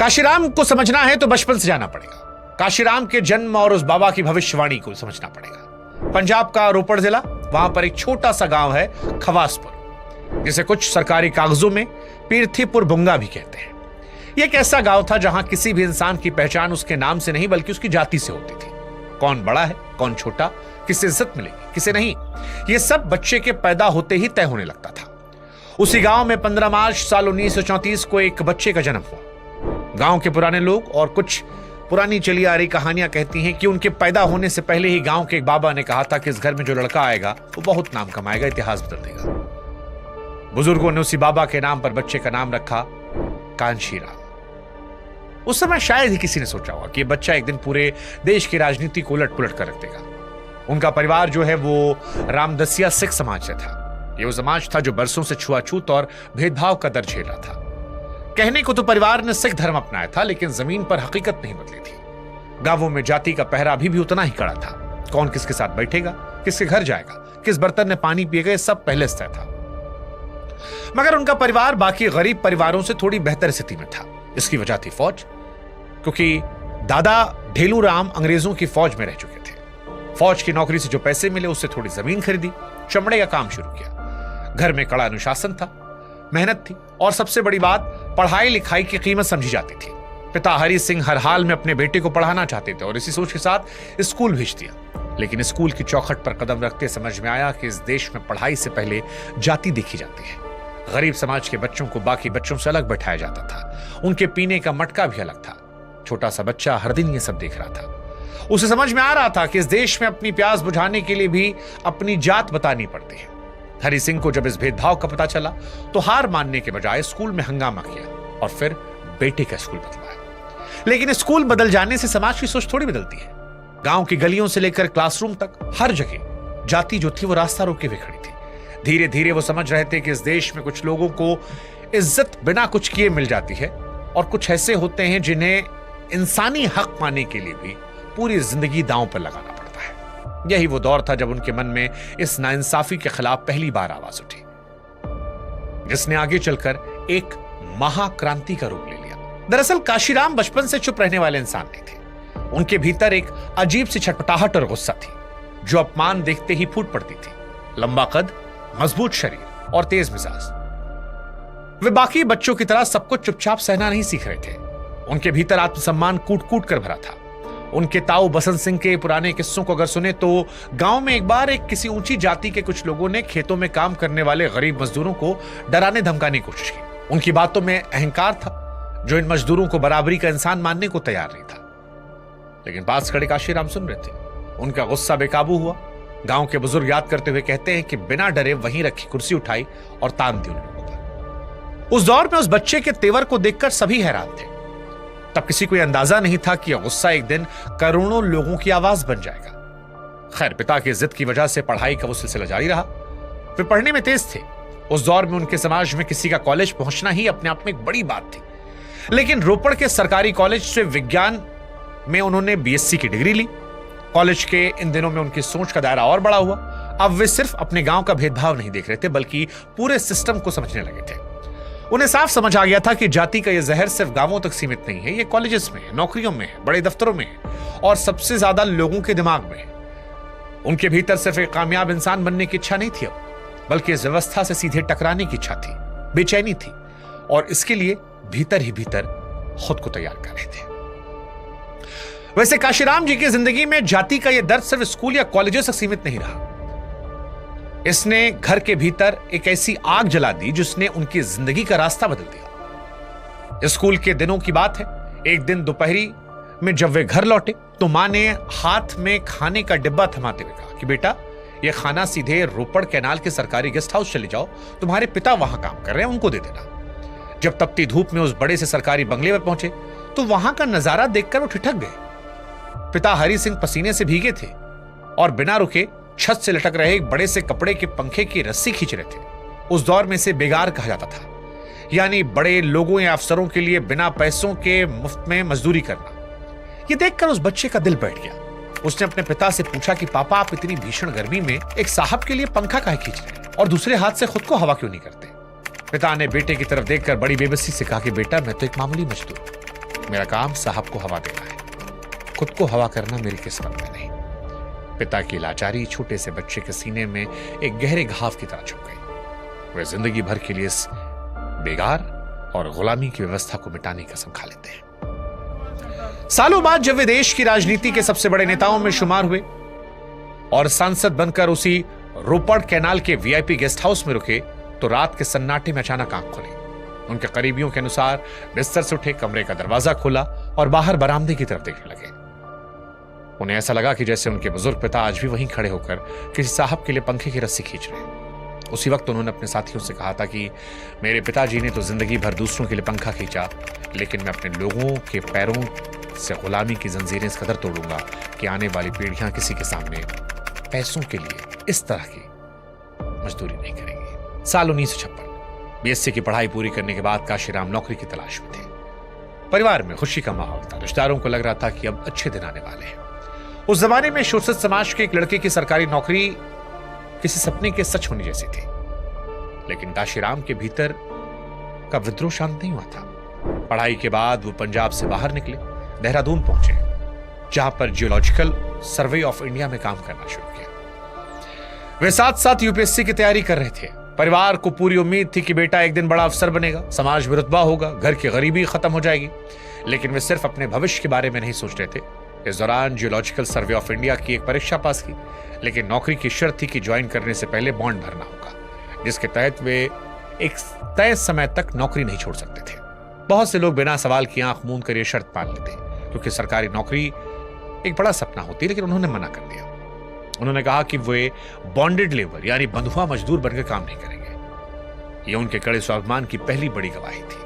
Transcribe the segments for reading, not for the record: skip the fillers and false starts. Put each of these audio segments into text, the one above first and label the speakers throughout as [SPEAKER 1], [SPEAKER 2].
[SPEAKER 1] काशीराम को समझना है तो बचपन से जाना पड़ेगा। काशीराम के जन्म और उस बाबा की भविष्यवाणी को समझना पड़ेगा। पंजाब का रोपड़ जिला, वहां पर एक छोटा सा गांव है खवासपुर, जिसे कुछ सरकारी कागजों में पीरथीपुर बुंगा भी कहते हैं। यह एक ऐसा गांव था जहां किसी भी इंसान की पहचान उसके नाम से नहीं बल्कि उसकी जाति से होती थी। कौन बड़ा है, कौन छोटा, किसे इज्जत मिलेगी, किसे नहीं, यह सब बच्चे के पैदा होते ही तय होने लगता था। उसी गांव में 15 मार्च साल 1934 को एक बच्चे का जन्म हुआ। गांव के पुराने लोग और कुछ पुरानी चली आ रही कहानियां कहती हैं कि उनके पैदा होने से पहले ही गांव के एक बाबा ने कहा था कि इस घर में जो लड़का आएगा वो बहुत नाम कमाएगा, इतिहास बदल देगा। बुजुर्गों ने उसी बाबा के नाम पर बच्चे का नाम रखा कांशीराम। उस समय शायद ही किसी ने सोचा होगा कि यह बच्चा एक दिन पूरे देश की राजनीति को उलट पुलट कर रख देगा। उनका परिवार जो है वो रामदसिया सिख समाज से था। यह वो समाज था जो बरसों से छुआछूत और भेदभाव का दर्द झेल रहा था। कहने को तो परिवार ने सिख धर्म अपनाया था, लेकिन जमीन पर हकीकत नहीं बदली थी। गांवों में जाति का पहरा अभी भी उतना ही कड़ा था। कौन किसके साथ बैठेगा, किसके घर जाएगा, किस बर्तन में पानी पिएगा, ये सब पहले से तय था। मगर उनका परिवार बाकी गरीब परिवारों से थोड़ी बेहतर स्थिति में था। इसकी वजह थी फौज, क्योंकि दादा ढेलू राम अंग्रेजों की फौज में रह चुके थे। फौज की नौकरी से जो पैसे मिले उससे थोड़ी जमीन खरीदी, चमड़े का काम शुरू किया। घर में कड़ा अनुशासन था, मेहनत थी और सबसे बड़ी बात, पढ़ाई लिखाई की कीमत समझी जाती थी। पिता हरि सिंह हर हाल में अपने बेटे को पढ़ाना चाहते थे और इसी सोच के साथ स्कूल भेज दिया। लेकिन स्कूल की चौखट पर कदम रखते समझ में आया कि इस देश में पढ़ाई से पहले जाति देखी जाती है। गरीब समाज के बच्चों को बाकी बच्चों से अलग बैठाया जाता था। उनके पीने का मटका भी अलग था। छोटा सा बच्चा हर दिन ये सब देख रहा था। उसे समझ में आ रहा था कि इस देश में अपनी प्यास बुझाने के लिए भी अपनी जात बतानी पड़ती है। हरि सिंह को जब इस भेदभाव का पता चला तो हार मानने के बजाय स्कूल में हंगामा किया और फिर बेटे का स्कूल बदलवाया। लेकिन स्कूल बदल जाने से समाज की सोच थोड़ी बदलती है। गांव की गलियों से लेकर क्लासरूम तक हर जगह जाति जो थी वो रास्ता रोके हुए खड़ी थी। धीरे धीरे वो समझ रहे थे कि इस देश में कुछ लोगों को इज्जत बिना कुछ किए मिल जाती है और कुछ ऐसे होते हैं जिन्हें इंसानी हक पाने के लिए भी पूरी जिंदगी दांव पर लगाना पड़ता है। यही वो दौर था जब उनके मन में इस नाइंसाफी के खिलाफ पहली बार आवाज उठी, जिसने आगे चलकर एक महाक्रांति का रूप ले लिया। दरअसल काशीराम बचपन से चुप रहने वाले इंसान नहीं थे। उनके भीतर एक अजीब सी छटपटाहट और गुस्सा थी जो अपमान देखते ही फूट पड़ती थी। लंबा कद, मजबूत शरीर और तेज मिजाज। वे बाकी बच्चों की तरह सब कुछ चुपचाप सहना नहीं सीख रहे थे। उनके भीतर आत्मसम्मान कूट कूट कर भरा था। उनके ताऊ बसंत सिंह के पुराने किस्सों को अगर सुने तो गांव में एक बार एक किसी ऊंची जाति के कुछ लोगों ने खेतों में काम करने वाले गरीब मजदूरों को डराने धमकाने की कोशिश की। उनकी बातों में अहंकार था जो इन मजदूरों को बराबरी का इंसान मानने को तैयार नहीं था। लेकिन पास खड़े काशीराम सुन रहे थे। उनका गुस्सा बेकाबू हुआ। गांव के बुजुर्ग याद करते हुए कहते हैं कि बिना डरे वहीं रखी कुर्सी उठाई और तान दी उन्होंने। उस दौर में उस बच्चे के तेवर को देखकर सभी हैरान थे। तब किसी को यह अंदाजा नहीं था कि यह गुस्सा एक दिन करोड़ों लोगों की आवाज बन जाएगा। खैर, पिता की जिद की वजह से पढ़ाई का वो सिलसिला जारी रहा। वे पढ़ने में तेज थे। उस दौर में उनके समाज में किसी का कॉलेज पहुंचना ही अपने आप में एक बड़ी बात थी। लेकिन रोपड़ के सरकारी कॉलेज से विज्ञान में उन्होंने बीएससी की डिग्री ली। कॉलेज के इन दिनों में उनकी सोच का दायरा और बड़ा हुआ। अब वे सिर्फ अपने गांव का भेदभाव नहीं देख रहे थे बल्कि पूरे सिस्टम को समझने लगे थे। उन्हें साफ समझ आ गया था कि जाति का यह जहर सिर्फ गांवों तक सीमित नहीं है, ये कॉलेजेस में है, नौकरियों में है, बड़े दफ्तरों में है और सबसे ज्यादा लोगों के दिमाग में है। उनके भीतर सिर्फ एक कामयाब इंसान बनने की इच्छा नहीं थी अब, बल्कि इस व्यवस्था से सीधे टकराने की इच्छा थी, बेचैनी थी और इसके लिए भीतर ही भीतर खुद को तैयार कर रहे थे। वैसे काशीराम जी की जिंदगी में जाति का यह दर्द सिर्फ स्कूल या कॉलेजों तक सीमित नहीं रहा। इसने घर के भीतर एक ऐसी आग जला दी जिसने उनकी जिंदगी का रास्ता बदल दिया। स्कूल के दिनों की बात है। एक दिन दोपहरी में जब वे घर लौटे तो मां ने हाथ में खाने का डिब्बा थमाते हुए कहा कि बेटा, यह खाना सीधे रोपड़ कैनाल के सरकारी गेस्ट हाउस चले जाओ, तुम्हारे पिता वहां काम कर रहे हैं, उनको दे देना। जब तपती धूप में उस बड़े से सरकारी बंगले पर पहुंचे तो वहां का नजारा देखकर वो ठिठक गए। पिता हरि सिंह पसीने से भीगे थे और बिना रुके छत से लटक रहे एक बड़े से कपड़े के पंखे की रस्सी खींच रहे थे। उस दौर में इसे बेगार कहा जाता था, यानी बड़े लोगों या अफसरों के लिए बिना पैसों के मुफ्त में मजदूरी करना। यह देखकर उस बच्चे का दिल बैठ गया। उसने अपने पिता से पूछा कि पापा, आप इतनी भीषण गर्मी में एक साहब के लिए पंखा काहे खींच रहे हैं और दूसरे हाथ से खुद को हवा क्यों नहीं करते? पिता ने बेटे की तरफ देखकर बड़ी बेबसी से कहा कि बेटा, मैं तो एक मामूली मजदूर, मेरा काम साहब को हवा देना है, खुद को हवा करना मेरी किस्मत में नहीं। पिता की लाचारी छोटे से बच्चे के सीने में एक गहरे घाव की तरह छुप गई। वे जिंदगी भर के लिए इस बेगार और गुलामी की व्यवस्था को मिटाने की कसम खा लेते हैं। सालों बाद जब वे देश की राजनीति के सबसे बड़े नेताओं में शुमार हुए और सांसद बनकर उसी रोपड़ कैनाल के वीआईपी गेस्ट हाउस में रुके, तो रात के सन्नाटे में अचानक आंख खुली। उनके करीबियों के अनुसार बिस्तर से उठे, कमरे का दरवाजा खोला और बाहर बरामदे की तरफ देखने लगे। उन्हें ऐसा लगा कि जैसे उनके बुजुर्ग पिता आज भी वहीं खड़े होकर किसी साहब के लिए पंखे की रस्सी खींच रहे हैं। उसी वक्त उन्होंने अपने साथियों से कहा था कि मेरे पिताजी ने तो जिंदगी भर दूसरों के लिए पंखा खींचा, लेकिन मैं अपने लोगों के पैरों से गुलामी की जंजीरें इस कदर तोड़ूंगा कि आने वाली पीढ़ियां किसी के सामने पैसों के लिए इस तरह की मजदूरी नहीं करेंगी। साल 1956 बीएससी की पढ़ाई पूरी करने के बाद काशीराम नौकरी की तलाश में थे। परिवार में खुशी का माहौल था। रिश्तेदारों को लग रहा था कि अब अच्छे दिन आने वाले हैं। उस जमाने में शोषित समाज के एक लड़के की सरकारी नौकरी किसी सपने के सच होने जैसी थी, लेकिन काशीराम के भीतर का विद्रोह शांत नहीं हुआ था। पढ़ाई के बाद वो पंजाब से बाहर निकले, देहरादून पहुंचे, जहां पर जियोलॉजिकल सर्वे ऑफ इंडिया में काम करना शुरू किया। वे साथ साथ यूपीएससी की तैयारी कर रहे थे। परिवार को पूरी उम्मीद थी कि बेटा एक दिन बड़ा अफसर बनेगा, समाज में रुतबा होगा, घर की गरीबी खत्म हो जाएगी, लेकिन वे सिर्फ अपने भविष्य के बारे में नहीं सोच रहे थे। इस दौरान जियोलॉजिकल सर्वे ऑफ इंडिया की एक परीक्षा पास की, लेकिन नौकरी की शर्त थी कि ज्वाइन करने से पहले बॉन्ड भरना होगा, जिसके तहत वे एक तय समय तक नौकरी नहीं छोड़ सकते थे। बहुत से लोग बिना सवाल की आंख मूंद कर यह शर्त मान लेते, क्योंकि सरकारी नौकरी एक बड़ा सपना होती है, लेकिन उन्होंने मना कर दिया। उन्होंने कहा कि वे बॉन्डेड लेबर यानी बंधुआ मजदूर बनकर काम नहीं करेंगे। यह उनके कड़े स्वाभिमान की पहली बड़ी गवाही थी।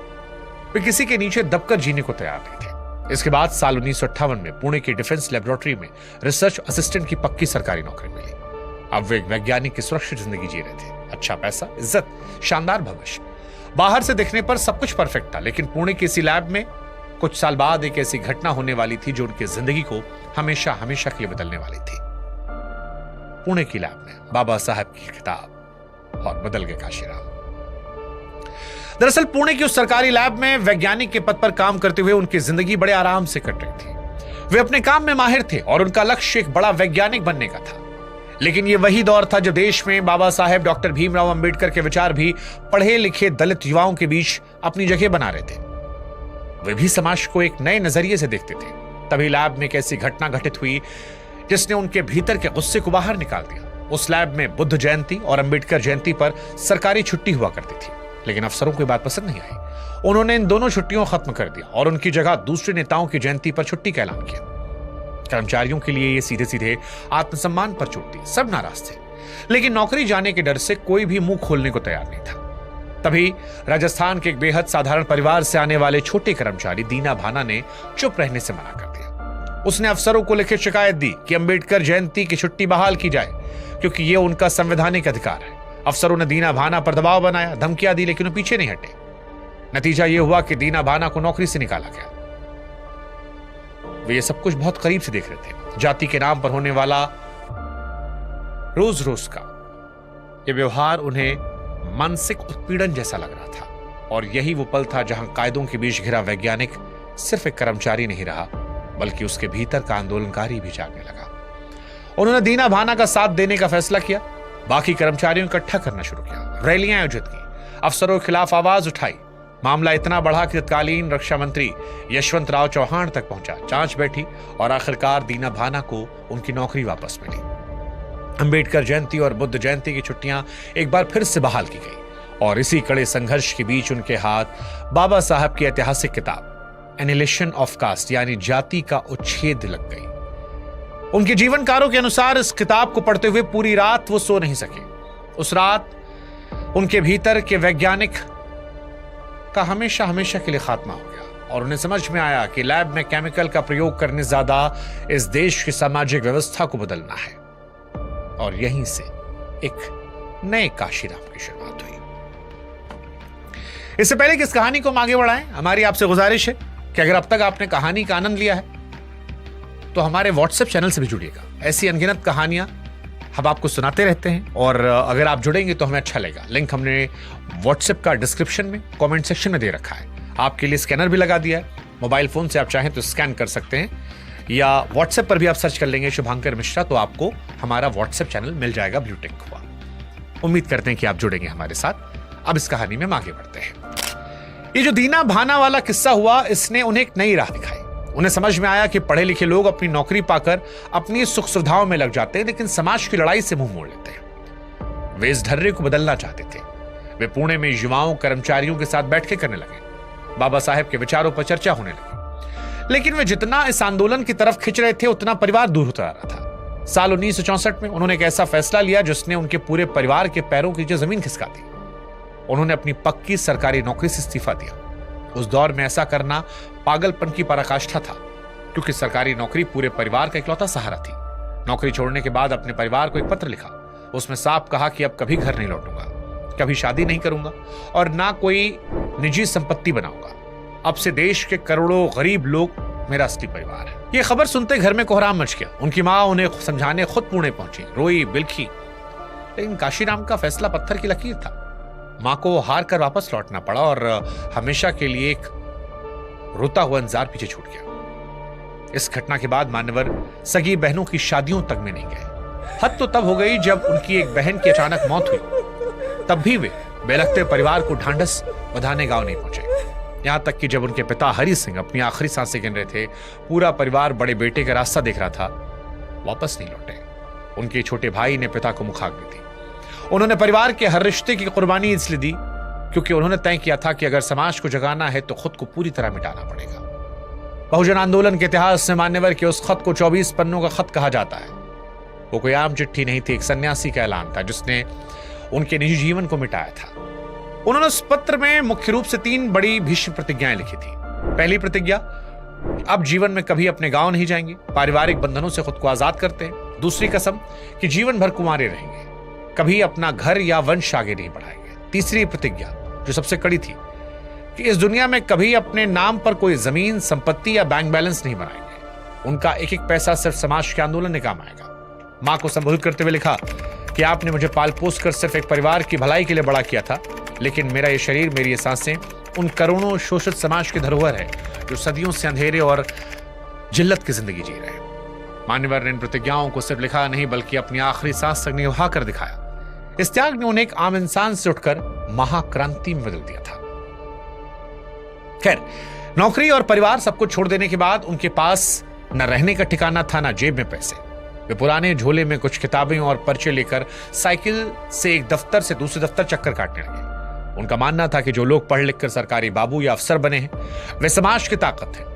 [SPEAKER 1] वे किसी के नीचे दबकर जीने को तैयार नहीं थे। इसके बाद साल 1958 में पुणे की डिफेंस लेबोरेटरी में रिसर्च असिस्टेंट की पक्की सरकारी नौकरी मिली। अब वे एक वैज्ञानिक की सुरक्षित जिंदगी जी रहे थे। अच्छा पैसा, इज्जत, शानदार भविष्य। बाहर से देखने पर सब कुछ परफेक्ट था, लेकिन पुणे की इसी लैब में कुछ साल बाद एक ऐसी घटना होने वाली थी जो उनकी जिंदगी को हमेशा हमेशा के लिए बदलने वाली थी। पुणे की लैब में बाबा साहब की किताब और बदल गए काशीराम। दरअसल पुणे की उस सरकारी लैब में वैज्ञानिक के पद पर काम करते हुए उनकी जिंदगी बड़े आराम से कट रही थी। वे अपने काम में माहिर थे और उनका लक्ष्य एक बड़ा वैज्ञानिक बनने का था। लेकिन यह वही दौर था जब देश में बाबा साहेब डॉक्टर भीमराव अंबेडकर के विचार भी पढ़े लिखे दलित युवाओं के बीच अपनी जगह बना रहे थे। वे भी समाज को एक नए नजरिए से देखते थे। तभी लैब में एक ऐसी घटना घटित हुई जिसने उनके भीतर के गुस्से को बाहर निकाल दिया। उस लैब में बुद्ध जयंती और अंबेडकर जयंती पर सरकारी छुट्टी हुआ करती थी, लेकिन अफसरों को बात पसंद नहीं आई। उन्होंने इन दोनों छुट्टियों को खत्म कर दिया और उनकी जगह दूसरे नेताओं की जयंती पर छुट्टी का ऐलान किया। कर्मचारियों के लिए ये सीधे सीधे आत्मसम्मान पर चोट दी। सब नाराज थे, लेकिन नौकरी जाने के डर से कोई भी मुंह खोलने को तैयार नहीं था। तभी राजस्थान के एक बेहद साधारण परिवार से आने वाले छोटे कर्मचारी दीना भाना ने चुप रहने से मना कर दिया। उसने अफसरों को लिखित शिकायत दी कि अंबेडकर जयंती की छुट्टी बहाल की जाए, क्योंकि यह उनका संवैधानिक अधिकार है। अफसरों ने दीना भाना पर दबाव बनाया, धमकियां दी, लेकिन वो पीछे नहीं हटे। नतीजा यह हुआ कि दीना भाना को नौकरी से निकाला गया। वे ये सब कुछ बहुत करीब से देख रहे थे। जाति के नाम पर होने वाला रोज रोज का यह व्यवहार उन्हें मानसिक उत्पीड़न जैसा लग रहा था, और यही वो पल था जहां कायदों के बीच घिरा वैज्ञानिक सिर्फ एक कर्मचारी नहीं रहा, बल्कि उसके भीतर का आंदोलनकारी भी जागने लगा। उन्होंने दीना भाना का साथ देने का फैसला किया, बाकी कर्मचारियों को इकट्ठा करना शुरू किया, रैलियां आयोजित की, अफसरों के खिलाफ आवाज उठाई। मामला इतना बढ़ा कि तत्कालीन रक्षा मंत्री यशवंत राव चौहान तक पहुंचा। जांच बैठी और आखिरकार दीना भाना को उनकी नौकरी वापस मिली। अंबेडकर जयंती और बुद्ध जयंती की छुट्टियां एक बार फिर से बहाल की गई, और इसी कड़े संघर्ष के बीच उनके हाथ बाबा साहब की ऐतिहासिक किताब एनिहिलेशन ऑफ कास्ट यानी जाति का उच्छेद लग गई। उनके जीवनकारों के अनुसार इस किताब को पढ़ते हुए पूरी रात वो सो नहीं सके। उस रात उनके भीतर के वैज्ञानिक का हमेशा हमेशा के लिए खात्मा हो गया, और उन्हें समझ में आया कि लैब में केमिकल का प्रयोग करने ज्यादा इस देश की सामाजिक व्यवस्था को बदलना है। और यहीं से एक नए काशीराम की शुरुआत हुई। इससे पहले कि इस कहानी को हम आगे बढ़ाएं, हमारी आपसे गुजारिश है कि अगर अब तक आपने कहानी का आनंद लिया है तो हमारे व्हाट्सएप चैनल से भी जुड़िएगा। ऐसी अनगिनत कहानियां हम आपको सुनाते रहते हैं, और अगर आप जुड़ेंगे तो हमें अच्छा लगेगा। लिंक हमने व्हाट्सएप का डिस्क्रिप्शन में कमेंट सेक्शन में दे रखा है। आपके लिए स्कैनर भी लगा दिया है, मोबाइल फोन से आप चाहें तो स्कैन कर सकते हैं, या व्हाट्सएप पर भी आप सर्च कर लेंगे शुभांकर मिश्रा तो आपको हमारा व्हाट्सएप चैनल मिल जाएगा ब्लूटेक हुआ। उम्मीद करते हैं कि आप जुड़ेंगे हमारे साथ। अब इस कहानी में आगे बढ़ते हैं। ये जो दीना भाना वाला किस्सा हुआ, इसने उन्हें एक नई राह दिखाई। उन्हें समझ में आया कि पढ़े लिखे लोग अपनी नौकरी पाकर अपनी सुख सुविधाओं में लग जाते हैं, लेकिन समाज की लड़ाई से मुंह मोड़ लेते हैं। वे इस ढर्रे को बदलना चाहते थे। वे पुणे में युवाओं कर्मचारियों के साथ बैठकें करने लगे। बाबा साहेब के विचारों पर चर्चा होने लगी। लेकिन वे जितना इस आंदोलन की तरफ खिंच रहे थे, उतना परिवार दूर होता रहा था। साल 1964 में उन्होंने एक ऐसा फैसला लिया जिसने उनके पूरे परिवार के पैरों की जमीन खिसका दी। उन्होंने अपनी पक्की सरकारी नौकरी से इस्तीफा दिया। उस दौर में ऐसा करना पागलपन की पराकाष्ठा था, क्योंकि सरकारी नौकरी पूरे परिवार का इकलौता सहारा थी। नौकरी छोड़ने के बाद अपने परिवार को एक पत्र लिखा। उसमें साफ कहा कि अब कभी घर नहीं लौटूंगा, कभी शादी नहीं करूंगा और ना कोई निजी संपत्ति बनाऊंगा। अब से देश के करोड़ों गरीब लोग मेरा असली परिवार है। यह खबर सुनते घर में कोहराम मच गया। उनकी मां उन्हें समझाने खुद पुणे पहुंची, रोई बिलखी, लेकिन काशीराम का फैसला पत्थर की लकीर था। मां को हार कर वापस लौटना पड़ा और हमेशा के लिए एक रोता हुआ इंतजार पीछे छूट गया। इस घटना के बाद मान्यवर सगी बहनों की शादियों तक में नहीं गए। हद तो तब हो गई जब उनकी एक बहन की अचानक मौत हुई। तब भी वे बेलखते परिवार को ढांढस बधाने गांव नहीं पहुंचे। यहां तक कि जब उनके पिता हरि सिंह अपनी आखिरी सांसें गिन रहे थे, पूरा परिवार बड़े बेटे का रास्ता देख रहा था, वापस नहीं लौटे। उनके छोटे भाई ने पिता को मुखाग्नि दी। उन्होंने परिवार के हर रिश्ते की कुर्बानी इसलिए दी क्योंकि उन्होंने तय किया था कि अगर समाज को जगाना है तो खुद को पूरी तरह मिटाना पड़ेगा। बहुजन आंदोलन के इतिहास में मान्यवर के उस खत को 24 पन्नों का खत कहा जाता है। वो कोई आम चिट्ठी नहीं थी, एक सन्यासी का ऐलान था जिसने उनके निजी जीवन को मिटाया था। उन्होंने उस पत्र में मुख्य रूप से 3 बड़ी भीष्म प्रतिज्ञाएं लिखी थी। पहली प्रतिज्ञा, अब जीवन में कभी अपने गांव नहीं जाएंगे, पारिवारिक बंधनों से खुद को आजाद करते हैं। दूसरी कसम कि जीवन भर कुंवारे रहेंगे, कभी अपना घर या वंश आगे नहीं बढ़ाएंगे। तीसरी प्रतिज्ञा, जो सबसे कड़ी थी, कि इस दुनिया में कभी अपने नाम पर कोई जमीन, संपत्ति या बैंक बैलेंस नहीं बनाएंगे। उनका एक एक पैसा सिर्फ समाज के आंदोलन में काम आएगा। मां को संबोधित करते हुए लिखा कि आपने मुझे पाल पोस कर सिर्फ एक परिवार की भलाई के लिए बड़ा किया था, लेकिन मेरा ये शरीर, मेरी ये सांसें उन करोड़ों शोषित समाज की धरोहर है जो सदियों से अंधेरे और जिल्लत की जिंदगी जी रहे हैं। मान्यवर ने इन प्रतिज्ञाओं को सिर्फ लिखा नहीं, बल्कि अपनी आखिरी सांस तक निभा कर दिखाया। इस त्याग ने उन्हें एक आम इंसान से उठकर महाक्रांति में बदल दिया था। खैर, नौकरी और परिवार सब कुछ छोड़ देने के बाद उनके पास न रहने का ठिकाना था, न जेब में पैसे। वे पुराने झोले में कुछ किताबें और पर्चे लेकर साइकिल से एक दफ्तर से दूसरे दफ्तर चक्कर काटने लगे। उनका मानना था कि जो लोग पढ़ लिखकर सरकारी बाबू या अफसर बने हैं, वे समाज की ताकत हैं,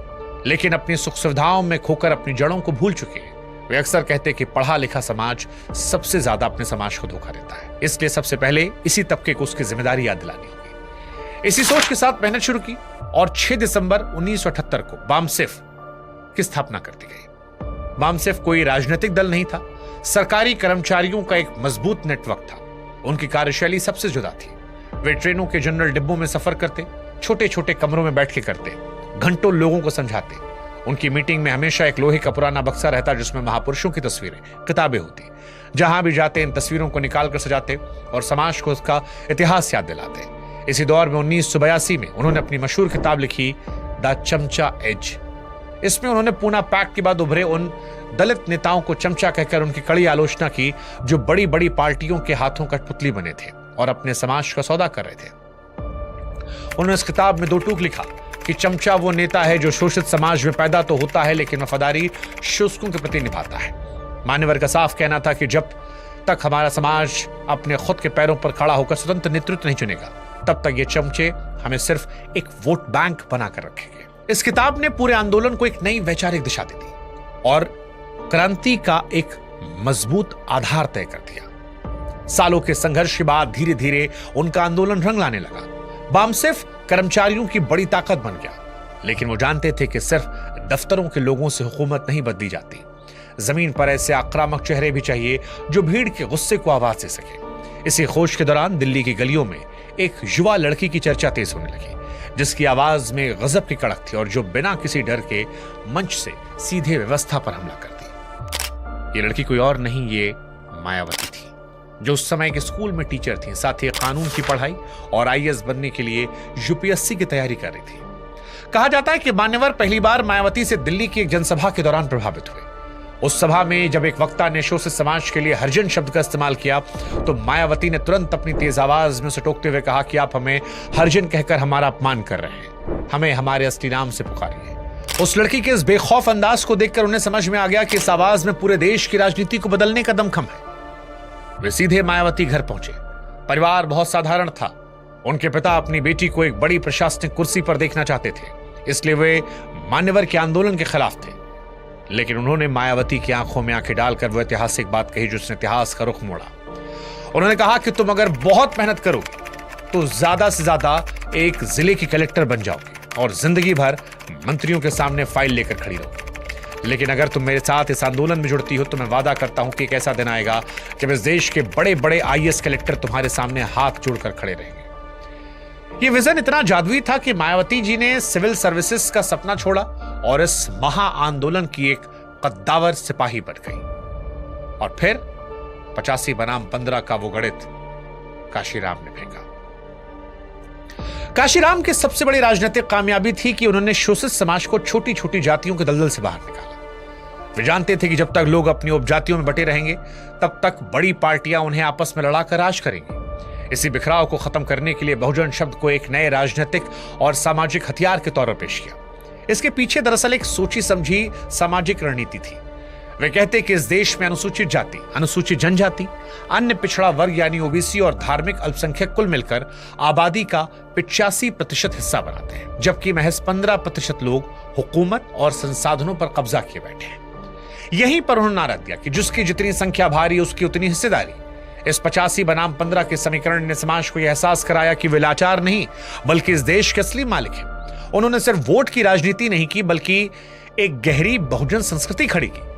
[SPEAKER 1] लेकिन अपनी सुख सुविधाओं में खोकर अपनी जड़ों को भूल चुके हैं। वे अक्सर कहते कि पढ़ा लिखा समाज सबसे ज्यादा अपने समाज को धोखा देता है, इसलिए सबसे पहले इसी तबके को उसकी जिम्मेदारी याद दिलानी होगी। इसी सोच के साथ मेहनत शुरू की और 6 दिसंबर 1978 को बामसेफ की स्थापना कर दी गई। बामसेफ कोई राजनीतिक दल नहीं था, सरकारी कर्मचारियों का एक मजबूत नेटवर्क था। उनकी कार्यशैली सबसे जुदा थी। वे ट्रेनों के जनरल डिब्बों में सफर करते, छोटे छोटे कमरों में बैठ के करते, घंटों लोगों को समझाते। उनकी मीटिंग में हमेशा एक लोहे का पुराना बक्सा रहता जिसमें महापुरुषों की तस्वीरें, किताबें होती। जहां भी जाते इन तस्वीरों को निकाल कर सजाते और समाज को उसका इतिहास याद दिलाते। इसी दौर में 1982 में उन्होंने अपनी मशहूर किताब लिखी, द चमचा एज। इसमें उन्होंने पूना पैक्ट के बाद उभरे उन दलित नेताओं को चमचा कहकर उनकी कड़ी आलोचना की जो बड़ी बड़ी पार्टियों के हाथों कठपुतली बने थे और अपने समाज का सौदा कर रहे थे। उन्होंने इस किताब में 2 टूक लिखा कि चमचा वो नेता है जो शोषित समाज में पैदा तो होता है, लेकिन वफादारी शोषकों के प्रति निभाता है। मान्यवर का साफ कहना था कि जब तक हमारा समाज अपने खुद के पैरों पर खड़ा होकर स्वतंत्र नेतृत्व नहीं चुनेगा, तब तक ये चमचे हमें सिर्फ एक वोट बैंक बनाकर रखेंगे। इस किताब ने पूरे आंदोलन को एक नई वैचारिक दिशा दे दी और क्रांति का एक मजबूत आधार तय कर दिया। सालों के संघर्ष के बाद धीरे धीरे उनका आंदोलन रंग लाने लगा। बामसेफ कर्मचारियों की बड़ी ताकत बन गया, लेकिन वो जानते थे कि सिर्फ दफ्तरों के लोगों से हुकूमत नहीं बदली जाती। जमीन पर ऐसे आक्रामक चेहरे भी चाहिए जो भीड़ के गुस्से को आवाज दे सके। इसी खोज के दौरान दिल्ली की गलियों में एक युवा लड़की की चर्चा तेज होने लगी, जिसकी आवाज में गजब की कड़क थी और जो बिना किसी डर के मंच से सीधे व्यवस्था पर हमला करती। ये लड़की कोई और नहीं, ये मायावती थी, जो उस समय के स्कूल में टीचर थी, साथ ही कानून की पढ़ाई और आईएएस बनने के लिए यूपीएससी की तैयारी कर रही थी। कहा जाता है कि मान्यवर पहली बार मायावती से दिल्ली की एक जनसभा के दौरान प्रभावित हुए। उस सभा में जब एक वक्ता ने शोषित समाज के लिए हरिजन शब्द का इस्तेमाल किया तो मायावती ने तुरंत अपनी तेज आवाज में उसे टोकते हुए कहा कि आप हमें हरिजन कहकर हमारा अपमान कर रहे हैं, हमें हमारे असली नाम से पुकारिए। उस लड़की के इस बेखौफ अंदाज को देखकर उन्हें समझ में आ गया कि इस आवाज में पूरे देश की राजनीति को बदलने का दमखम है। वे सीधे मायावती घर पहुंचे। परिवार बहुत साधारण था। उनके पिता अपनी बेटी को एक बड़ी प्रशासनिक कुर्सी पर देखना चाहते थे, इसलिए वे मान्यवर के आंदोलन के खिलाफ थे। लेकिन उन्होंने मायावती की आंखों में आंखें डालकर वो ऐतिहासिक बात कही जिसने इतिहास का रुख मोड़ा। उन्होंने कहा कि तुम अगर बहुत मेहनत करोगे तो ज्यादा से ज्यादा एक जिले की कलेक्टर बन जाओगे और जिंदगी भर मंत्रियों के सामने फाइल लेकर खड़ी रहोगे। लेकिन अगर तुम मेरे साथ इस आंदोलन में जुड़ती हो तो मैं वादा करता हूं कि एक ऐसा दिन आएगा जब इस देश के बड़े बड़े आईएएस कलेक्टर तुम्हारे सामने हाथ जोड़कर खड़े रहेंगे। यह विजन इतना जादुई था कि मायावती जी ने सिविल सर्विसेज का सपना छोड़ा और इस महा आंदोलन की एक कद्दावर सिपाही बन गई। और फिर 85 बनाम 15 का वो गणित काशीराम ने फेंका। काशीराम की सबसे बड़ी राजनीतिक कामयाबी थी कि उन्होंने शोषित समाज को छोटी छोटी जातियों के दलदल से बाहर निकाला। वे जानते थे कि जब तक लोग अपनी उपजातियों में बटे रहेंगे तब तक बड़ी पार्टियां उन्हें आपस में लड़ाकर राज करेंगी। इसी बिखराव को खत्म करने के लिए बहुजन शब्द को एक नए राजनीतिक और सामाजिक हथियार के तौर पर पेश किया। इसके पीछे दरअसल एक सोची समझी सामाजिक रणनीति थी। वे कहते कि इस देश में अनुसूचित जाति, अनुसूचित जनजाति, अन्य पिछड़ा वर्ग यानी ओबीसी और धार्मिक अल्पसंख्यक कुल मिलकर आबादी का 85% हिस्सा बनाते हैं, जबकि महज 15% लोग हुकूमत और संसाधनों पर कब्जा किए बैठे हैं। यहीं पर उन्होंने नारा दिया कि जिसकी जितनी संख्या भारी उसकी उतनी हिस्सेदारी। इस 85 बनाम 15 के समीकरण ने समाज को यह एहसास कराया कि वे लाचार नहीं बल्कि इस देश के असली मालिक हैं। उन्होंने सिर्फ वोट की राजनीति नहीं की बल्कि एक गहरी बहुजन संस्कृति खड़ी की।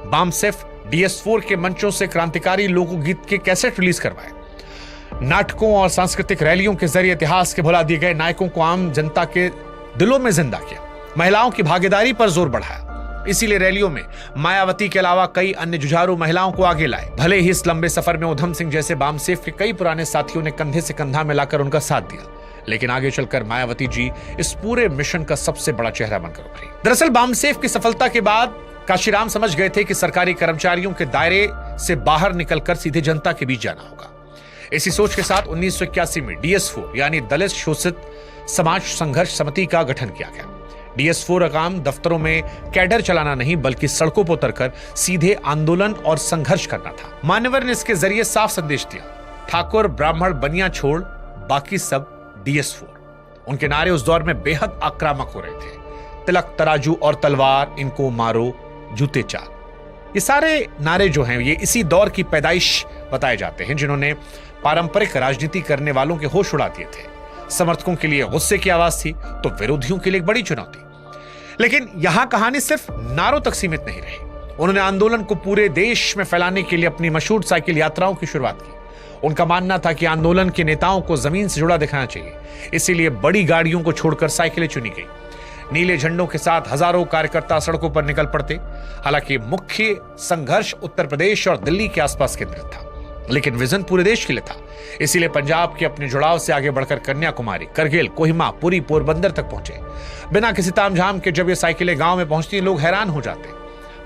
[SPEAKER 1] बामसेफ DS4 के मंचों से क्रांतिकारी लोकगीत के कैसेट रिलीज करवाए। नाटकों और सांस्कृतिक रैलियों के जरिए इतिहास के भुला दिए गए नायकों को आम जनता के दिलों में जिंदा किया। महिलाओं की भागीदारी पर जोर बढ़ाया। इसीलिए रैलियों में मायावती के अलावा कई अन्य जुझारू महिलाओं को आगे लाए। भले ही इस लंबे सफर में उधम सिंह जैसे बामसेफ के कई पुराने साथियों ने कंधे से कंधा मिलाकर उनका साथ दिया, लेकिन आगे चलकर मायावती जी इस पूरे मिशन का सबसे बड़ा चेहरा बनकर उभरी। दरअसल बामसेफ की सफलता के बाद काशीराम समझ गए थे कि सरकारी कर्मचारियों के दायरे से बाहर निकलकर सीधे जनता के बीच जाना होगा। इसी सोच के साथ 1981 में DS4 यानी दलित शोषित समाज संघर्ष समिति का गठन किया गया। DS4 का काम दफ्तरों में कैडर चलाना नहीं बल्कि सड़कों पर उतरकर सीधे आंदोलन और संघर्ष करना था। मान्यवर ने इसके जरिए साफ संदेश दिया, ठाकुर ब्राह्मण बनिया छोड़ बाकी सब DS4। उनके नारे उस दौर में बेहद आक्रामक हो रहे थे। तिलक तराजू और तलवार, इनको मारो, जूते चाल। ये सारे नारे जो हैं ये इसी दौर की पैदाइश बताए जाते हैं जिन्होंने पारंपरिक राजनीति करने वालों के होश उड़ा दिए थे। समर्थकों के लिए गुस्से की आवाज थी तो विरोधियों के लिए एक बड़ी चुनौती। लेकिन यहां कहानी सिर्फ नारों तक सीमित नहीं रही। उन्होंने आंदोलन को पूरे देश में फैलाने के लिए अपनी मशहूर साइकिल यात्राओं की शुरुआत की। उनका मानना था कि आंदोलन के नेताओं को जमीन से जुड़ा दिखाना चाहिए, इसीलिए बड़ी गाड़ियों को छोड़कर साइकिलें चुनी गई। नीले झंडों के साथ हजारों कार्यकर्ता सड़कों पर निकल पड़ते। हालांकि मुख्य संघर्ष उत्तर प्रदेश और दिल्ली के आसपास केंद्रित था, लेकिन विजन पूरे देश के लिए था। इसीलिए पंजाब के अपने जुड़ाव से आगे बढ़कर कन्याकुमारी, करगिल, कोहिमा, पुरी, पोरबंदर तक पहुंचे। बिना किसी तामझाम के जब ये साइकिलें गांव में पहुंचती लोग हैरान हो जाते।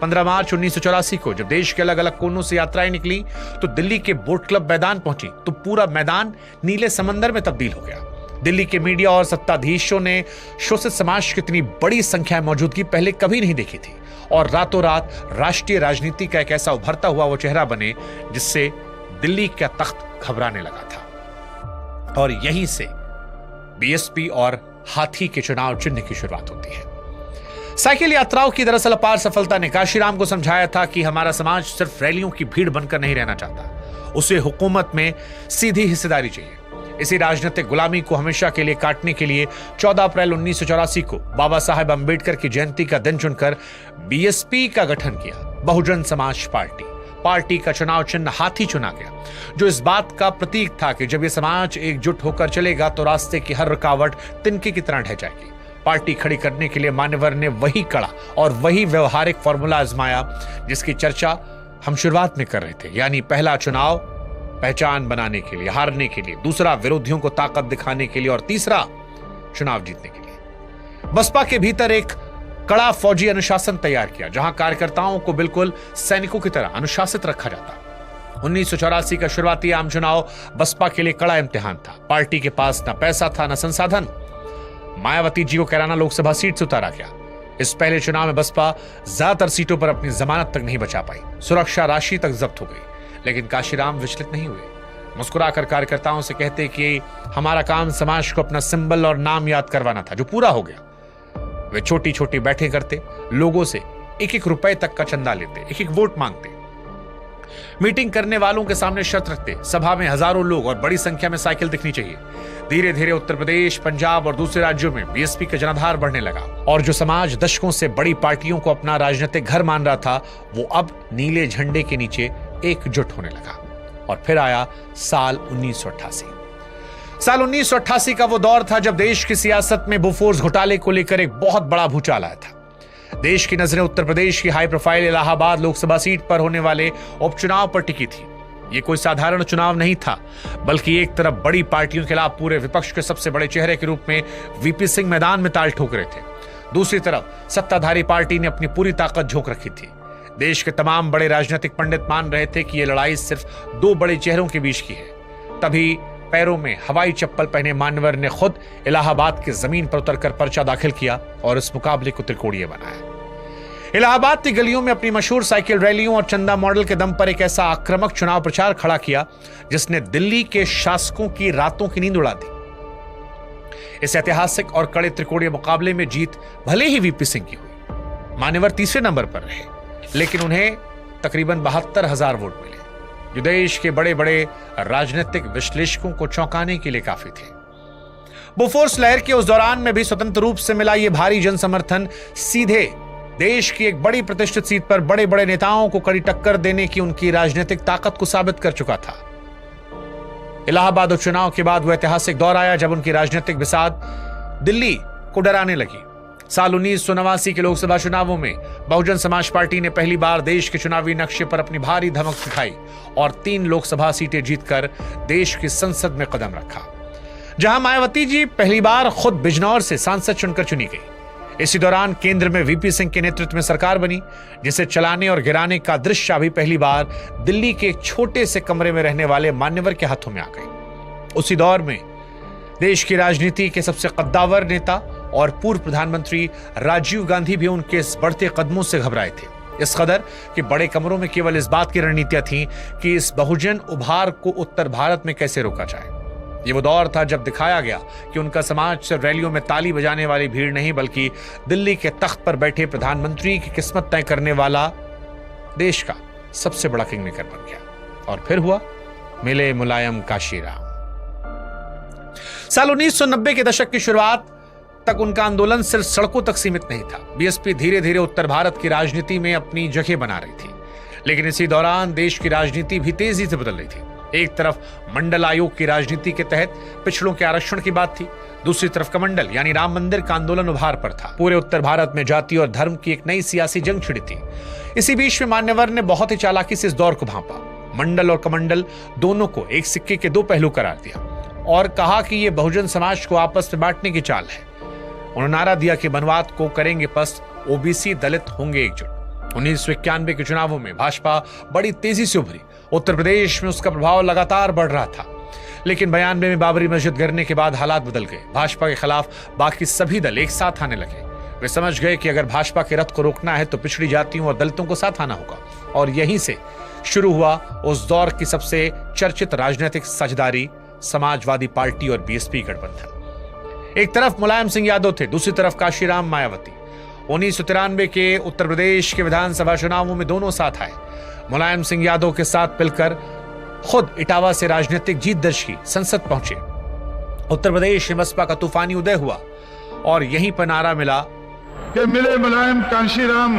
[SPEAKER 1] 15 मार्च 1984 को जब देश के अलग अलग कोनों से यात्राएं निकली तो दिल्ली के बोट क्लब मैदान पहुंची तो पूरा मैदान नीले समंदर में तब्दील हो गया। दिल्ली के मीडिया और सत्ताधीशों ने शोषित समाज की इतनी बड़ी संख्या में मौजूदगी पहले कभी नहीं देखी थी और रातों रात राष्ट्रीय राजनीति का एक ऐसा उभरता हुआ वो चेहरा बने जिससे दिल्ली का तख्त घबराने लगा था। और यहीं से बीएसपी और हाथी के चुनाव चिन्ह की शुरुआत होती है। साइकिल यात्राओं की दरअसल अपार सफलता ने काशीराम को समझाया था कि हमारा समाज सिर्फ रैलियों की भीड़ बनकर नहीं रहना चाहता, उसे हुकूमत में सीधी हिस्सेदारी चाहिए। इसी राजनीतिक गुलामी को हमेशा के लिए काटने के लिए 14 अप्रैल 1984 को बाबा साहेब अंबेडकर की जयंती का दिन चुनकर बीएसपी का गठन किया, बहुजन समाज पार्टी। पार्टी का चुनाव चिन्ह हाथी चुना गया, जो इस बात का प्रतीक था कि जब यह समाज एकजुट होकर चलेगा तो रास्ते की हर रुकावट तिनके की तरह ढह जाएगी। पार्टी खड़ी करने के लिए मान्यवर ने वही कड़ा और वही व्यवहारिक फॉर्मूला आजमाया जिसकी चर्चा हम शुरुआत में कर रहे थे, यानी पहला चुनाव पहचान बनाने के लिए, हारने के लिए, दूसरा विरोधियों को ताकत दिखाने के लिए और तीसरा चुनाव जीतने के लिए। बसपा के भीतर एक कड़ा फौजी अनुशासन तैयार किया, जहां कार्यकर्ताओं को बिल्कुल सैनिकों की तरह अनुशासित रखा जाता। 1984 का शुरुआती आम चुनाव बसपा के लिए कड़ा इम्तिहान था। पार्टी के पास न पैसा था न संसाधन। मायावती जी को कैराना लोकसभा सीट से उतारा गया। इस पहले चुनाव में बसपा ज्यादातर सीटों पर अपनी जमानत तक नहीं बचा पाई। सुरक्षा राशि तक जब्त हो गई, लेकिन काशीराम विचलित नहीं हुए। मुस्कुराकर कार्यकर्ताओं से कहते कि हमारा काम समाज को अपना सिंबल और नाम याद करवाना था, जो पूरा हो गया। वे छोटी छोटी बैठकें करते, लोगों से एक एक रुपए तक का चंदा लेते, एक एक वोट मांगते। मीटिंग करने वालों के सामने शर्त रखते, सभा में हजारों लोग और बड़ी संख्या में साइकिल दिखनी चाहिए। धीरे धीरे उत्तर प्रदेश, पंजाब और दूसरे राज्यों में बीएसपी का जनाधार बढ़ने लगा, और जो समाज दशकों से बड़ी पार्टियों को अपना राजनीतिक घर मान रहा था, वो अब नीले झंडे के नीचे एकजुट होने लगा। और फिर आया साल 1988। साल 1988 का वो दौर था जब देश की सियासत में बोफोर्स घोटाले को लेकर एक बहुत बड़ा भूचाल आया था। देश की नजरें उत्तर प्रदेश की high profile Allahabad Lok Sabha seat पर होने वाले उपचुनाव पर टिकी थी। यह कोई साधारण चुनाव नहीं था, बल्कि एक तरफ बड़ी पार्टियों के खिलाफ पूरे विपक्ष के सबसे बड़े चेहरे के रूप में वीपी सिंह मैदान में ताल ठोक रहे थे। दूसरी तरफ सत्ताधारी पार्टी ने अपनी पूरी ताकत झोंक रखी थी। देश के तमाम बड़े राजनीतिक पंडित मान रहे थे कि यह लड़ाई सिर्फ दो बड़े चेहरों के बीच की है। तभी पैरों में हवाई चप्पल पहने मान्यवर ने खुद इलाहाबाद की जमीन पर उतरकर पर्चा दाखिल किया और इस मुकाबले को त्रिकोणीय बनाया। इलाहाबाद की गलियों में अपनी मशहूर साइकिल रैलियों और चंदा मॉडल के दम पर एक ऐसा आक्रामक चुनाव प्रचार खड़ा किया जिसने दिल्ली के शासकों की रातों की नींद उड़ा दी। इस ऐतिहासिक और कड़े त्रिकोणीय मुकाबले में जीत भले ही वीपी सिंह की हुई, मान्यवर तीसरे नंबर पर रहे, लेकिन उन्हें तकरीबन 72,000 वोट मिले, जो देश के बड़े बड़े राजनीतिक विश्लेषकों को चौंकाने के लिए काफी थे। बोफोर्स लहर के उस दौरान में भी स्वतंत्र रूप से मिला यह भारी जन समर्थन सीधे देश की एक बड़ी प्रतिष्ठित सीट पर बड़े बड़े नेताओं को कड़ी टक्कर देने की उनकी राजनीतिक ताकत को साबित कर चुका था। इलाहाबाद उपचुनाव के बाद वह ऐतिहासिक दौर आया जब उनकी राजनीतिक बिसात दिल्ली को डराने लगी। साल 1989 के लोकसभा चुनावों में बहुजन समाज पार्टी ने पहली बार देश के चुनावी नक्शे पर अपनी भारी धमक दिखाई और 3 लोकसभा सीटें जीतकर देश की संसद में कदम रखा, जहां मायावती जी पहली बार खुद बिजनौर से सांसद चुनकर चुनी गई। इसी दौरान केंद्र में वीपी सिंह के नेतृत्व में सरकार बनी, जिसे चलाने और गिराने का दृश्य अभी पहली बार दिल्ली के एक छोटे से कमरे में रहने वाले मान्यवर के हाथों में आ गई। उसी दौर में देश की राजनीति के सबसे कद्दावर नेता और पूर्व प्रधानमंत्री राजीव गांधी भी उनके इस बढ़ते कदमों से घबराए थे, इस कदर कि बड़े कमरों में केवल इस बात की रणनीतियां थीं कि इस बहुजन उभार को उत्तर भारत में कैसे रोका जाए। ये वो दौर था जब दिखाया गया कि उनका समाज सिर्फ रैलियों में ताली बजाने वाली भीड़ नहीं, बल्कि दिल्ली के तख्त पर बैठे प्रधानमंत्री की किस्मत तय करने वाला देश का सबसे बड़ा किंग मेकर बन गया। और फिर हुआ, मिले मुलायम काशीराम। साल 1990 के दशक की शुरुआत तक उनका आंदोलन सिर्फ सड़कों तक सीमित नहीं था। बीएसपी धीरे धीरे उत्तर भारत की राजनीति में अपनी जगह बना रही थी, लेकिन इसी दौरान देश की राजनीति भी तेजी से बदल रही थी। एक तरफ मंडल आयोग की राजनीति के तहत पिछड़ों के आरक्षण की बात थी, दूसरी तरफ कमंडल यानी राम मंदिर का आंदोलन उभार पर था। पूरे उत्तर भारत में जाति और धर्म की एक नई सियासी जंग छिड़ी थी। इसी बीच में मान्यवर ने बहुत ही चालाकी से इस दौर को भांपा। मंडल और कमंडल दोनों को एक सिक्के के दो पहलू करार दिया और कहा कि यह बहुजन समाज को आपस में बांटने की चाल है। उन्होंने नारा दिया कि बनवाद को करेंगे पस्त, ओबीसी दलित होंगे एकजुट। 1991 के चुनावों में भाजपा बड़ी तेजी से उभरी। उत्तर प्रदेश में उसका प्रभाव लगातार बढ़ रहा था, लेकिन 92 में बाबरी मस्जिद गिरने के बाद हालात बदल गए। भाजपा के खिलाफ बाकी सभी दल एक साथ आने लगे। वे समझ गए कि अगर भाजपा के रथ को रोकना है तो पिछड़ी जातियों और दलितों को साथ आना होगा, और यहीं से शुरू हुआ उस दौर की सबसे चर्चित राजनीतिक साझेदारी, समाजवादी पार्टी और बीएसपी गठबंधन। एक तरफ मुलायम सिंह यादव थे, दूसरी तरफ काशीराम मायावती। 1993 के उत्तर प्रदेश के विधानसभा चुनावों में दोनों साथ आए। मुलायम सिंह यादव के साथ मिलकर खुद इटावा से राजनीतिक जीत दर्ज की संसद पहुंचे। उत्तर प्रदेश में बसपा का तूफानी उदय हुआ और यहीं पर नारा मिला
[SPEAKER 2] कि मिले मुलायम काशीराम,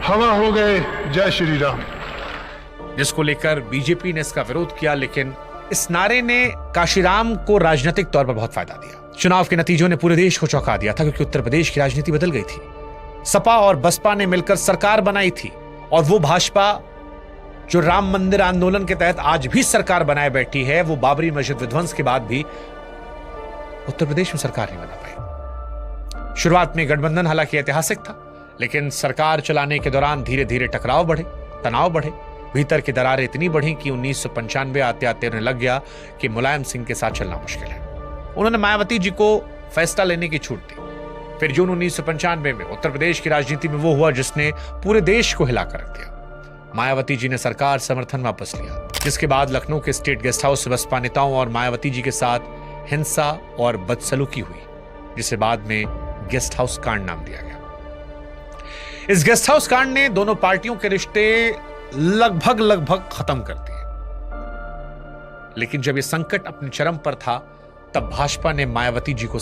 [SPEAKER 2] हवा हो गए जय श्री राम,
[SPEAKER 1] जिसको लेकर बीजेपी ने इसका विरोध किया, लेकिन इस नारे ने काशीराम को राजनीतिक तौर पर बहुत फायदा दिया। चुनाव के नतीजों ने पूरे देश को चौंका दिया था, क्योंकि उत्तर प्रदेश की राजनीति बदल गई थी। सपा और बसपा ने मिलकर सरकार बनाई थी, और वो भाजपा जो राम मंदिर आंदोलन के तहत आज भी सरकार बनाए बैठी है, वो बाबरी मस्जिद विध्वंस के बाद भी उत्तर प्रदेश में सरकार नहीं बना पाई। शुरुआत में गठबंधन हालांकि ऐतिहासिक था, लेकिन सरकार चलाने के दौरान धीरे धीरे टकराव बढ़े, तनाव बढ़े, भीतर की दरारें इतनी बढ़ी कि 1995 आते आते उन्हें लग गया कि मुलायम सिंह के साथ चलना मुश्किल है। उन्होंने मायावती जी को फैसला लेने की छूट दी। फिर जून 1995 में उत्तर प्रदेश की राजनीति में वो हुआ जिसने पूरे देश को हिलाकर रख दिया। मायावती जी ने सरकार समर्थन वापस लिया, जिसके बाद लखनऊ के स्टेट गेस्ट हाउस से बसपा नेताओं और मायावती जी के साथ हिंसा और बदसलूकी हुई, जिसे बाद में गेस्ट हाउस कांड नाम दिया गया। इस गेस्ट हाउस कांड ने दोनों पार्टियों के रिश्ते लगभग खत्म कर दिए। लेकिन जब यह संकट अपने चरम पर था, तब भाजपा ने मायावती जी को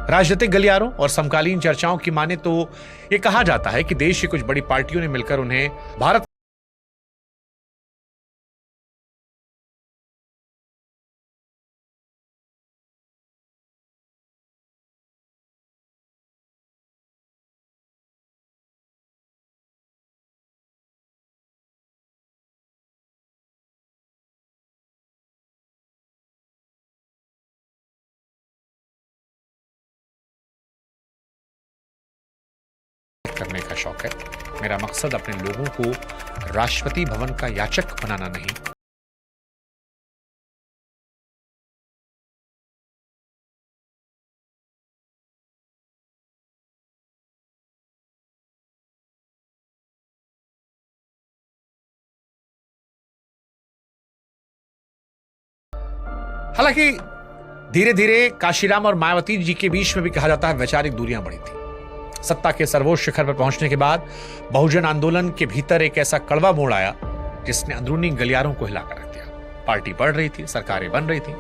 [SPEAKER 1] राजनीतिक गलियारों और समकालीन चर्चाओं की माने तो यह कहा जाता है कि देश की कुछ बड़ी पार्टियों ने मिलकर उन्हें भारत करने का शौक है। मेरा मकसद अपने लोगों को राष्ट्रपति भवन का याचक बनाना नहीं, हालांकि धीरे धीरे काशीराम और मायावती जी के बीच में भी कहा जाता है वैचारिक दूरियां बढ़ी थी। सत्ता के सर्वोच्च शिखर पर पहुंचने के बाद बहुजन आंदोलन के भीतर एक ऐसा कड़वा मोड़ आया जिसने अंदरूनी गलियारों को हिलाकर रख दिया। पार्टी बढ़ रही थी, सरकारें बन रही थी,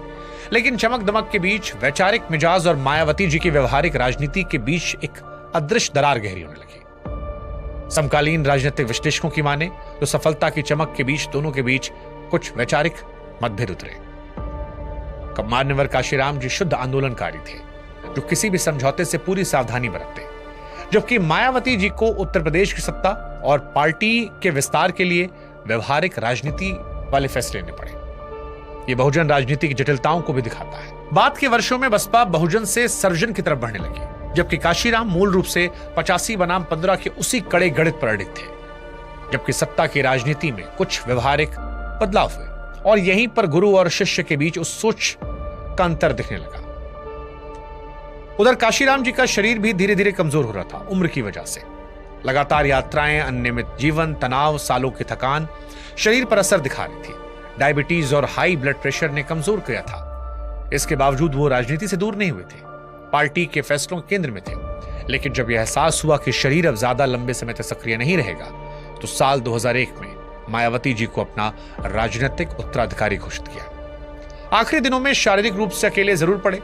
[SPEAKER 1] लेकिन चमक दमक के बीच वैचारिक मिजाज और मायावती जी की व्यवहारिक राजनीति के बीच एक अदृश्य दरार गहरी होने लगी। समकालीन राजनीतिक विश्लेषकों की माने तो सफलता की चमक के बीच दोनों के बीच कुछ वैचारिक मतभेद उतरे। मान्यवर काशीराम जी शुद्ध आंदोलनकारी थे, जो किसी भी समझौते से पूरी सावधानी बरतते, जबकि मायावती जी को उत्तर प्रदेश की सत्ता और पार्टी के विस्तार के लिए व्यवहारिक राजनीति वाले फैसले लेने पड़े। यह बहुजन राजनीति की जटिलताओं को भी दिखाता है। बाद के वर्षों में बसपा बहुजन से सर्वजन की तरफ बढ़ने लगी, जबकि काशीराम मूल रूप से 85 बनाम 15 के उसी कड़े गणित पर अड़ित थे। जबकि सत्ता की राजनीति में कुछ व्यवहारिक बदलाव हुए और यहीं पर गुरु और शिष्य के बीच उस सोच का अंतर दिखने लगा। उधर काशीराम जी का शरीर भी धीरे धीरे कमजोर हो रहा था उम्र की वजह से। लगातार यात्राएं, अनियमित जीवन, तनाव, सालों की थकान शरीर पर असर दिखा रही थी। डायबिटीज और हाई ब्लड प्रेशर ने कमजोर किया था। इसके बावजूद वो राजनीति से दूर नहीं हुए थे, पार्टी के फैसलों के केंद्र में थे। लेकिन जब यह एहसास हुआ कि शरीर अब ज्यादा लंबे समय तक सक्रिय नहीं रहेगा, तो साल 2001 में मायावती जी को अपना राजनीतिक उत्तराधिकारी घोषित किया। आखिरी दिनों में शारीरिक रूप से अकेले जरूर पड़े,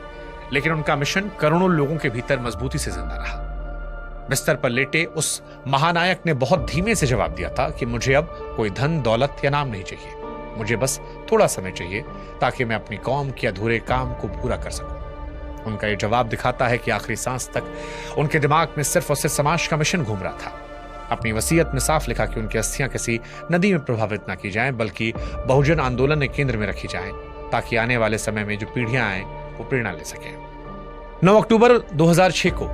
[SPEAKER 1] लेकिन उनका मिशन करोड़ों लोगों के भीतर मजबूती से जिंदा रहा। बिस्तर पर लेटे उस महानायक ने बहुत धीमे से जवाब दिया था कि मुझे अब कोई धन, दौलत या नाम नहीं चाहिए। मुझे बस थोड़ा समय चाहिए ताकि मैं अपनी कौम के अधूरे काम को पूरा कर सकूं। उनका यह जवाब दिखाता है कि आखिरी सांस तक उनके दिमाग में सिर्फ और सिर्फ समाज का मिशन घूम रहा था। अपनी वसीयत में साफ लिखा कि उनकी अस्थियां किसी नदी में प्रभावित ना की जाएं, बल्कि बहुजन आंदोलन के केंद्र में रखी जाएं, ताकि आने वाले समय में जो पीढ़ियां आए वो प्रेरणा ले सके। 9 अक्टूबर 2006 को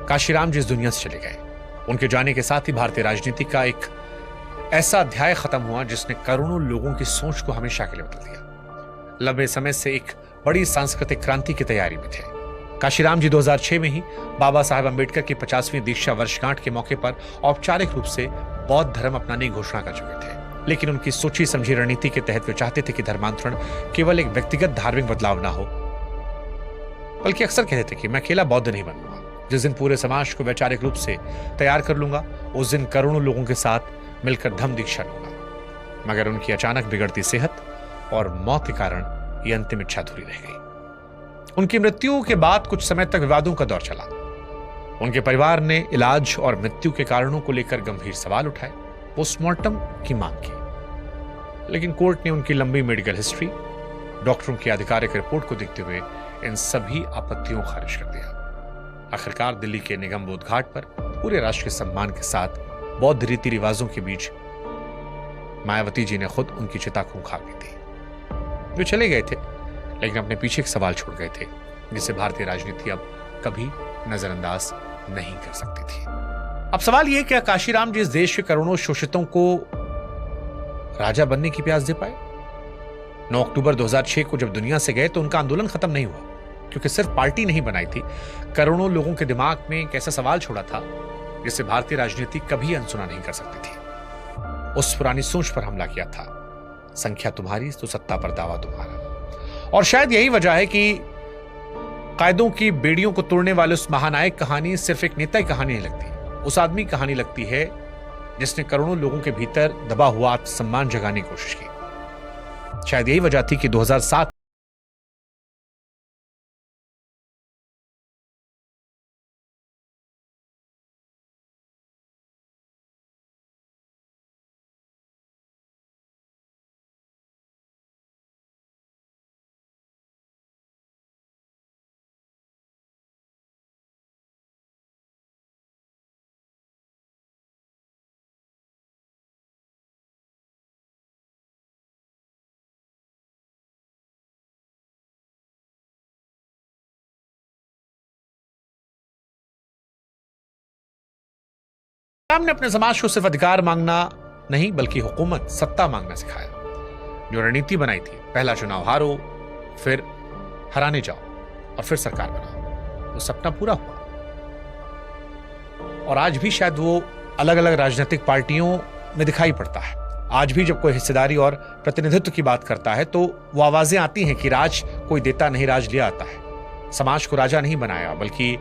[SPEAKER 1] काशीराम जी इस दुनिया से चले गए। उनके जाने के साथ ही भारतीय राजनीति का एक ऐसा अध्याय खत्म हुआ जिसने करोड़ों लोगों की सोच को हमेशा के लिए बदल दिया। लंबे समय से एक बड़ी सांस्कृतिक क्रांति की तैयारी में थे। काशीराम जी 2006 में ही बाबा साहेब अंबेडकर की 50वीं दीक्षा वर्षगांठ के मौके पर औपचारिक रूप से बौद्ध धर्म अपनाने की घोषणा कर चुके थे। लेकिन उनकी सोची समझी रणनीति के तहत वे चाहते थे कि धर्मांतरण केवल एक व्यक्तिगत धार्मिक बदलाव ना हो, बल्कि अक्सर कहते थे कि मैं अकेला बौद्ध नहीं बनूंगा। जिस दिन पूरे समाज को वैचारिक रूप से तैयार कर लूंगा, उस दिन करोड़ों लोगों के साथ मिलकर धम्म दीक्षा लूंगा। मगर उनकी अचानक बिगड़ती सेहत और मौत के कारण यह अंतिम इच्छा अधूरी रह गई। उनकी मृत्यु के बाद कुछ समय तक विवादों का दौर चला। उनके परिवार ने इलाज और मृत्यु के कारणों को लेकर गंभीर सवाल उठाए, पोस्टमार्टम की मांग की, लेकिन कोर्ट ने उनकी लंबी मेडिकल हिस्ट्री, डॉक्टरों की आधिकारिक रिपोर्ट को देखते हुए इन सभी आपत्तियों को खारिज कर दिया। आखिरकार दिल्ली के निगम बोध घाट पर पूरे राष्ट्र के सम्मान के साथ बौद्ध रीति रिवाजों के बीच मायावती जी ने खुद उनकी चिता को खाक दी थी। वे चले गए थे, लेकिन अपने पीछे एक सवाल छोड़ गए थे जिसे भारतीय राजनीति अब कभी नजरअंदाज नहीं कर सकती थी। अब सवाल यह क्या काशीराम जी इस देश के करोड़ों शोषितों को राजा बनने की प्यास दे पाए? 9 अक्टूबर 2006 को जब दुनिया से गए तो उनका आंदोलन खत्म नहीं हुआ, क्योंकि सिर्फ पार्टी नहीं बनाई थी, करोड़ों लोगों के दिमाग में एक ऐसा सवाल छोड़ा था जिसे भारतीय राजनीति कभी अनसुना नहीं कर सकती थी। उस पुरानी सोच पर हमला किया था, संख्या तुम्हारी तो सत्ता पर दावा तुम्हारा। और शायद यही वजह है कि कायदों की बेड़ियों को तोड़ने वाले उस महानायक कहानी सिर्फ एक नेता की कहानी नहीं लगती, उस आदमी की कहानी लगती है जिसने करोड़ों लोगों के भीतर दबा हुआ आत्मसम्मान जगाने की कोशिश की। शायद यही वजह थी कि 2007 राम ने अपने समाज को सिर्फ अधिकार मांगना नहीं बल्कि हुकूमत, सत्ता मांगना सिखाया। जो रणनीति बनाई थी, पहला चुनाव हारो, फिर हराने जाओ और फिर सरकार बनाओ, वो सपना पूरा हुआ। और आज भी शायद वो अलग अलग राजनीतिक पार्टियों में दिखाई पड़ता है। आज भी जब कोई हिस्सेदारी और प्रतिनिधित्व की बात करता है तो वो आवाजें आती हैं कि राज कोई देता नहीं, राज लिया आता है। समाज को राजा नहीं बनाया, बल्कि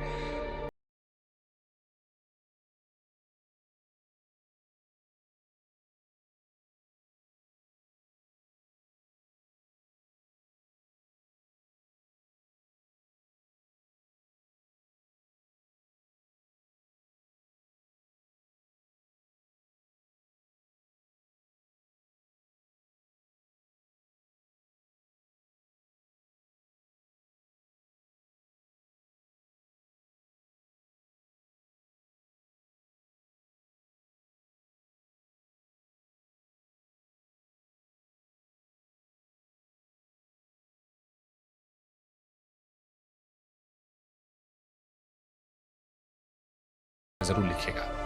[SPEAKER 1] जरूर लिखिएगा।